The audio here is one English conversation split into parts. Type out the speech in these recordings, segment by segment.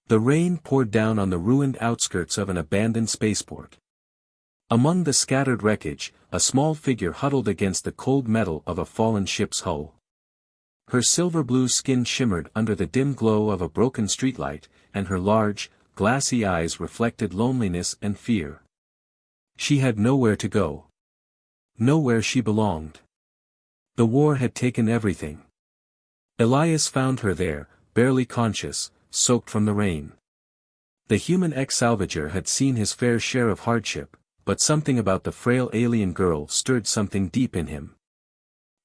The rain poured down on the ruined outskirts of an abandoned spaceport. Among the scattered wreckage, a small figure huddled against the cold metal of a fallen ship's hull. Her silver-blue skin shimmered under the dim glow of a broken streetlight, and her large, glassy eyes reflected loneliness and fear. She had nowhere to go. Nowhere she belonged. The war had taken everything. Elias found her there, barely conscious, soaked from the rain. The human ex-salvager had seen his fair share of hardship, but something about the frail alien girl stirred something deep in him.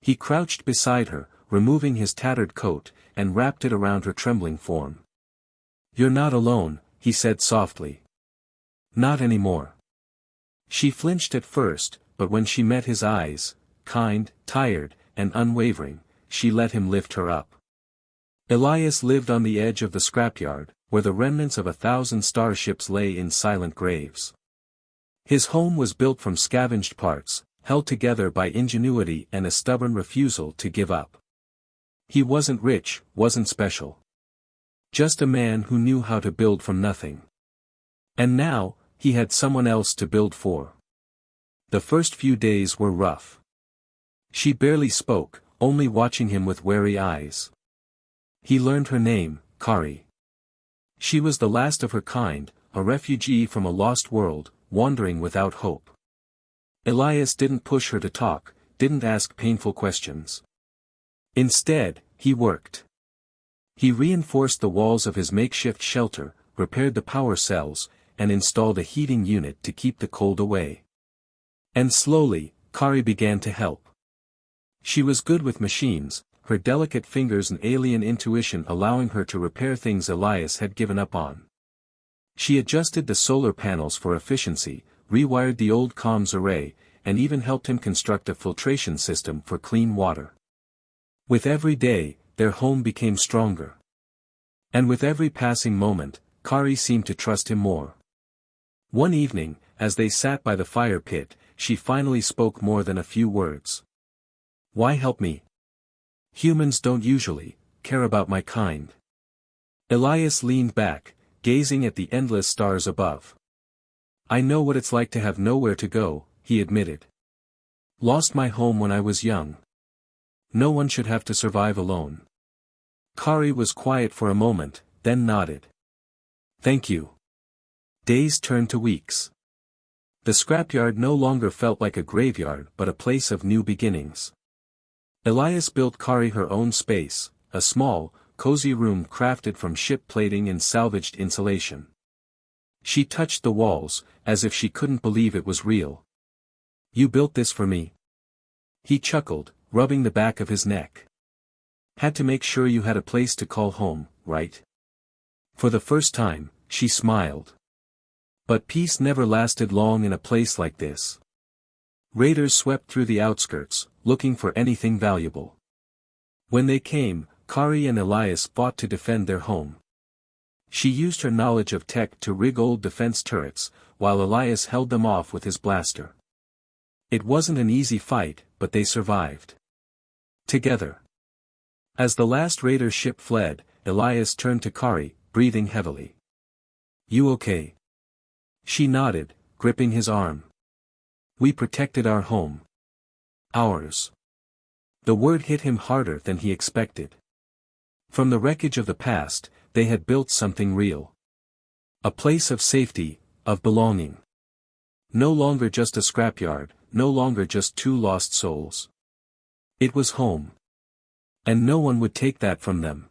He crouched beside her, removing his tattered coat, and wrapped it around her trembling form. "You're not alone," he said softly. "Not anymore." She flinched at first, but when she met his eyes, kind, tired, and unwavering, she let him lift her up. Elias lived on the edge of the scrapyard, where the remnants of 1,000 starships lay in silent graves. His home was built from scavenged parts, held together by ingenuity and a stubborn refusal to give up. He wasn't rich, wasn't special. Just a man who knew how to build from nothing. And now, he had someone else to build for. The first few days were rough. She barely spoke, only watching him with wary eyes. He learned her name, Kaari. She was the last of her kind, a refugee from a lost world, wandering without hope. Elias didn't push her to talk, didn't ask painful questions. Instead, he worked. He reinforced the walls of his makeshift shelter, repaired the power cells, and installed a heating unit to keep the cold away. And slowly, Kaari began to help. She was good with machines, her delicate fingers and alien intuition allowing her to repair things Elias had given up on. She adjusted the solar panels for efficiency, rewired the old comms array, and even helped him construct a filtration system for clean water. With every day, their home became stronger. And with every passing moment, Kaari seemed to trust him more. One evening, as they sat by the fire pit, she finally spoke more than a few words. "Why help me? Humans don't usually care about my kind." Elias leaned back, gazing at the endless stars above. "I know what it's like to have nowhere to go," he admitted. "Lost my home when I was young. No one should have to survive alone." Kaari was quiet for a moment, then nodded. "Thank you." Days turned to weeks. The scrapyard no longer felt like a graveyard but a place of new beginnings. Elias built Kaari her own space, a small, cozy room crafted from ship plating and salvaged insulation. She touched the walls, as if she couldn't believe it was real. "You built this for me?" He chuckled, rubbing the back of his neck. "Had to make sure you had a place to call home, right?" For the first time, she smiled. But peace never lasted long in a place like this. Raiders swept through the outskirts, looking for anything valuable. When they came, Kaari and Elias fought to defend their home. She used her knowledge of tech to rig old defense turrets, while Elias held them off with his blaster. It wasn't an easy fight, but they survived. Together. As the last raider ship fled, Elias turned to Kaari, breathing heavily. "You okay?" She nodded, gripping his arm. "We protected our home. Ours." The word hit him harder than he expected. From the wreckage of the past, they had built something real. A place of safety, of belonging. No longer just a scrapyard, no longer just two lost souls. It was home. And no one would take that from them.